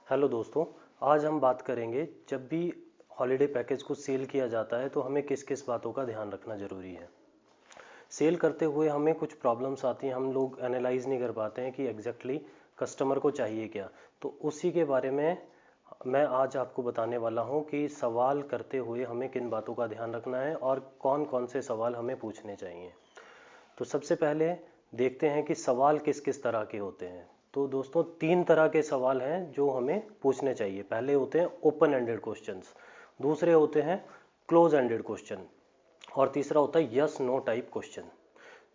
Hello दोस्तों। आज हम बात करेंगे जब भी हॉलिडे पैकेज को सेल किया जाता है तो हमें किस किस बातों का ध्यान रखना ज़रूरी है। सेल करते हुए हमें कुछ प्रॉब्लम्स आती हैं, हम लोग एनालाइज नहीं कर पाते हैं कि एग्जैक्टली कस्टमर को चाहिए क्या। तो उसी के बारे में मैं आज आपको बताने वाला हूं कि सवाल करते हुए हमें किन बातों का ध्यान रखना है और कौन कौन से सवाल हमें पूछने चाहिए। तो सबसे पहले देखते हैं कि सवाल किस किस तरह के होते हैं। तो दोस्तों, तीन तरह के सवाल हैं जो हमें पूछने चाहिए। पहले होते हैं ओपन एंडेड क्वेश्चंस, दूसरे होते हैं क्लोज एंडेड क्वेश्चन, और तीसरा होता है यस नो टाइप क्वेश्चन।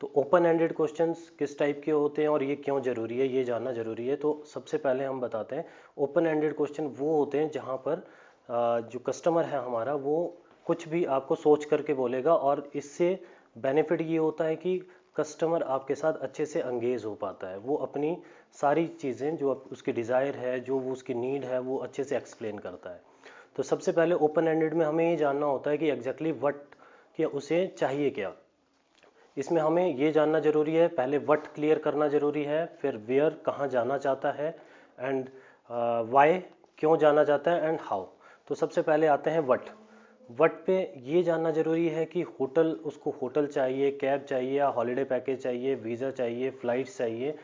तो ओपन एंडेड क्वेश्चंस किस टाइप के होते हैं और ये क्यों ज़रूरी है, ये जानना ज़रूरी है। तो सबसे पहले हम बताते हैं, ओपन एंडेड क्वेश्चन वो होते हैं जहाँ पर जो कस्टमर है हमारा वो कुछ भी आपको सोच करके बोलेगा, और इससे बेनिफिट ये होता है कि कस्टमर आपके साथ अच्छे से अंगेज हो पाता है। वो अपनी सारी चीज़ें जो उसकी डिज़ायर है, जो वो उसकी नीड है, वो अच्छे से एक्सप्लेन करता है। तो सबसे पहले ओपन एंडेड में हमें ये जानना होता है कि एग्जैक्टली व्हाट, कि उसे चाहिए क्या। इसमें हमें ये जानना जरूरी है, पहले व्हाट क्लियर करना जरूरी है, फिर वेयर कहाँ जाना चाहता है, एंड वाई क्यों जाना चाहता है, एंड हाउ। तो सबसे पहले आते हैं व्हाट। व्हाट पे ये जानना जरूरी है कि होटल, उसको होटल चाहिए, कैब चाहिए, या हॉलीडे पैकेज चाहिए, वीज़ा चाहिए, फ्लाइट्स चाहिए,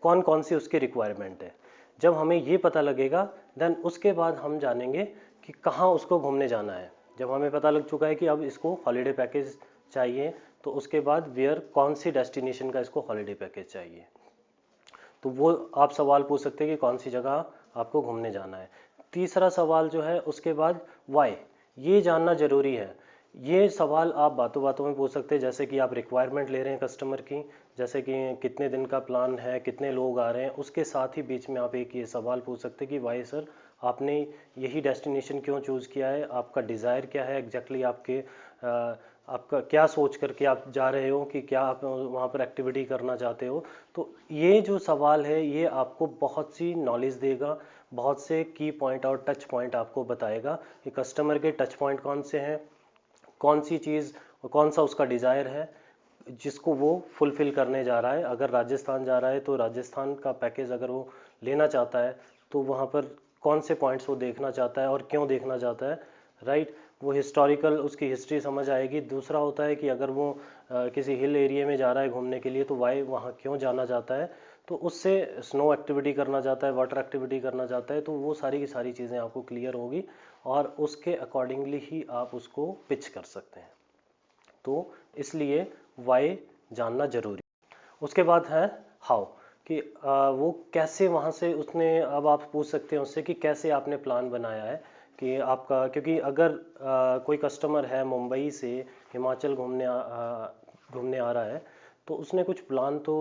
कौन कौन सी उसकी रिक्वायरमेंट है। जब हमें ये पता लगेगा, देन उसके बाद हम जानेंगे कि कहाँ उसको घूमने जाना है। जब हमें पता लग चुका है कि अब इसको हॉलीडे पैकेज चाहिए, तो उसके बाद वेयर, कौन सी डेस्टिनेशन का इसको हॉलीडे पैकेज चाहिए। तो वो आप सवाल पूछ सकते हैं कि कौन सी जगह आपको घूमने जाना है। तीसरा सवाल जो है उसके बाद वाई, ये जानना जरूरी है। ये सवाल आप बातों बातों में पूछ सकते हैं, जैसे कि आप रिक्वायरमेंट ले रहे हैं कस्टमर की, जैसे कि कितने दिन का प्लान है, कितने लोग आ रहे हैं, उसके साथ ही बीच में आप एक ये सवाल पूछ सकते हैं कि वाई सर, आपने यही डेस्टिनेशन क्यों चूज़ किया है, आपका डिज़ायर क्या है एग्जैक्टली, आपका क्या सोच करके आप जा रहे हो, कि क्या आप वहाँ पर एक्टिविटी करना चाहते हो। तो ये जो सवाल है ये आपको बहुत सी नॉलेज देगा, बहुत से की पॉइंट और टच पॉइंट आपको बताएगा कि कस्टमर के टच पॉइंट कौन से हैं, कौन सी चीज़, कौन सा उसका डिज़ायर है जिसको वो फुलफ़िल करने जा रहा है। अगर राजस्थान जा रहा है तो राजस्थान का पैकेज अगर वो लेना चाहता है, तो वहाँ पर कौन से पॉइंट्स वो देखना चाहता है और क्यों देखना चाहता है, राइट। वो हिस्टोरिकल, उसकी हिस्ट्री समझ आएगी। दूसरा होता है कि अगर वो किसी हिल एरिया में जा रहा है घूमने के लिए, तो वाई वहाँ क्यों जाना चाहता है, तो उससे स्नो एक्टिविटी करना चाहता है, वाटर एक्टिविटी करना चाहता है, तो वो सारी की सारी चीज़ें आपको क्लियर होगी और उसके अकॉर्डिंगली ही आप उसको पिच कर सकते हैं। तो इसलिए वाई जानना जरूरी। उसके बाद है हाउ, कि वो कैसे वहाँ से उसने, अब आप पूछ सकते हैं उससे कि कैसे आपने प्लान बनाया है कि आपका, क्योंकि अगर कोई कस्टमर है मुंबई से हिमाचल घूमने आ रहा है, तो उसने कुछ प्लान तो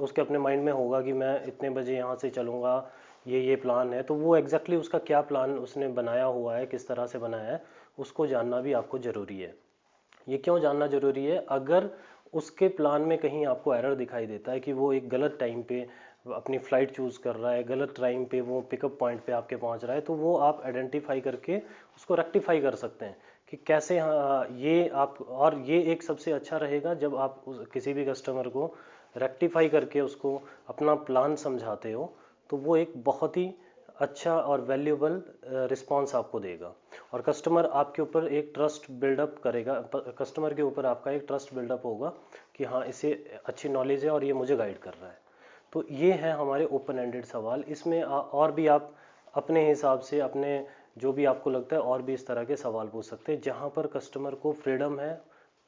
उसके अपने माइंड में होगा कि मैं इतने बजे यहाँ से चलूँगा, ये प्लान है। तो वो एग्जैक्टली उसका क्या प्लान उसने बनाया हुआ है, किस तरह से बनाया है, उसको जानना भी आपको ज़रूरी है। ये क्यों जानना जरूरी है, अगर उसके प्लान में कहीं आपको एरर दिखाई देता है कि वो एक गलत टाइम पे अपनी फ़्लाइट चूज़ कर रहा है, गलत टाइम पे वो पिकअप पॉइंट पे आपके पहुंच रहा है, तो वो आप आइडेंटिफाई करके उसको रेक्टिफाई कर सकते हैं कि कैसे। हाँ, ये आप, और ये एक सबसे अच्छा रहेगा जब आप किसी भी कस्टमर को रेक्टिफाई करके उसको अपना प्लान समझाते हो, तो वो एक बहुत ही अच्छा और वैल्यूबल रिस्पांस आपको देगा, और कस्टमर आपके ऊपर एक ट्रस्ट बिल्डअप करेगा। कस्टमर के ऊपर आपका एक ट्रस्ट बिल्डअप होगा कि हाँ, इसे अच्छी नॉलेज है और ये मुझे गाइड कर रहा है। तो ये है हमारे ओपन एंडेड सवाल। इसमें और भी आप अपने हिसाब से, अपने जो भी आपको लगता है, और भी इस तरह के सवाल पूछ सकते हैं जहाँ पर कस्टमर को फ्रीडम है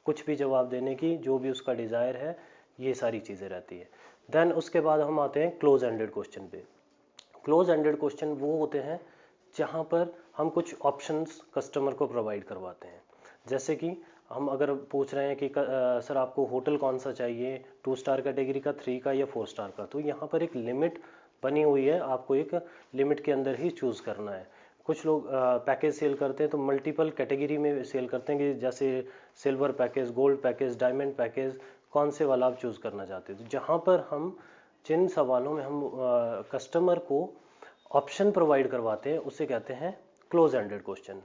कुछ भी जवाब देने की, जो भी उसका डिज़ायर है, ये सारी चीज़ें रहती है। देन उसके बाद हम आते हैं क्लोज एंडेड क्वेश्चन पे। क्लोज एंडेड क्वेश्चन वो होते हैं जहाँ पर हम कुछ ऑप्शंस कस्टमर को प्रोवाइड करवाते हैं। जैसे कि हम अगर पूछ रहे हैं कि सर आपको होटल कौन सा चाहिए, 2 स्टार कैटेगरी का, 3 का, या 4 स्टार का, तो यहाँ पर एक लिमिट बनी हुई है, आपको एक लिमिट के अंदर ही चूज़ करना है। कुछ लोग पैकेज सेल करते हैं तो मल्टीपल कैटेगरी में सेल करते हैं, कि जैसे silver package, gold package, diamond package, कौन से वाला आप चूज़ करना चाहते हो। तो जहाँ पर हम, जिन सवालों में हम कस्टमर को ऑप्शन प्रोवाइड करवाते हैं, उसे कहते हैं क्लोज एंडेड क्वेश्चन।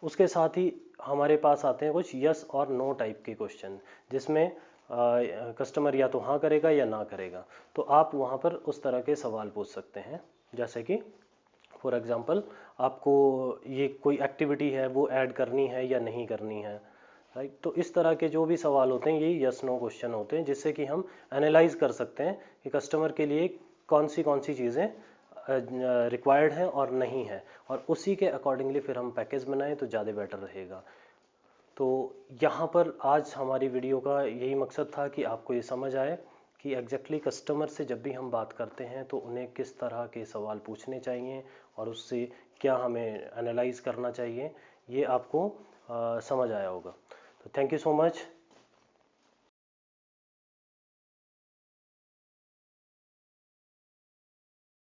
उसके साथ ही हमारे पास आते हैं कुछ यस और नो टाइप के क्वेश्चन, जिसमें कस्टमर या तो हाँ करेगा या ना करेगा। तो आप वहाँ पर उस तरह के सवाल पूछ सकते हैं, जैसे कि फॉर एग्जांपल आपको ये कोई एक्टिविटी है वो ऐड करनी है या नहीं करनी है, राइट। तो इस तरह के जो भी सवाल होते हैं ये यस नो क्वेश्चन होते हैं, जिससे कि हम एनालाइज कर सकते हैं कि कस्टमर के लिए कौन सी चीज़ें रिक्वायर्ड हैं और नहीं है, और उसी के अकॉर्डिंगली फिर हम पैकेज बनाएं तो ज़्यादा बेटर रहेगा। तो यहाँ पर आज हमारी वीडियो का यही मकसद था कि आपको ये समझ आए कि एग्जैक्टली कस्टमर से जब भी हम बात करते हैं तो उन्हें किस तरह के सवाल पूछने चाहिए और उससे क्या हमें एनालाइज करना चाहिए, ये आपको समझ आया होगा। तो थैंक यू सो मच।